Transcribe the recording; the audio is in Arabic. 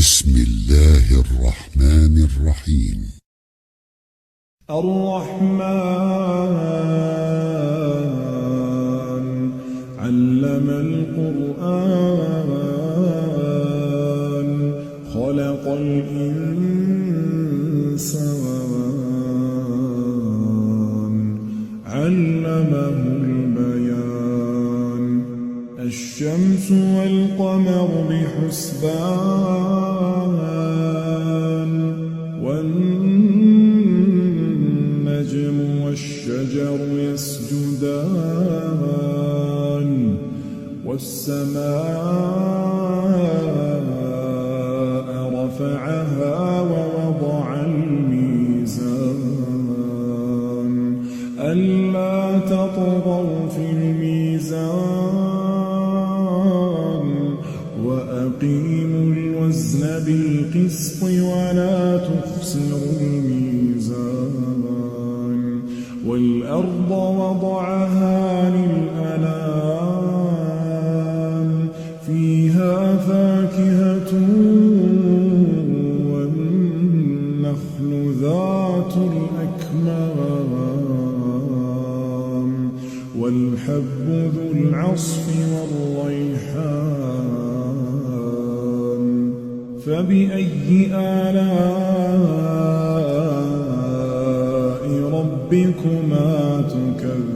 بسم الله الرحمن الرحيم. الرحمن علم القرآن خلق الإنسان علمه البيان الشمس والقمر بحسبان والنجم والشجر يسجدان والسماء رفعها ووضع الميزان ألا تطغوا في الميزان وأقيموا الوزن بالقسط ولا تخسروا الميزان والأرض وضعها للأنام فيها فاكهة والنخل ذات الأكمام والحب ذو العصف والريحان فبأي آلاء ربكما تكذبان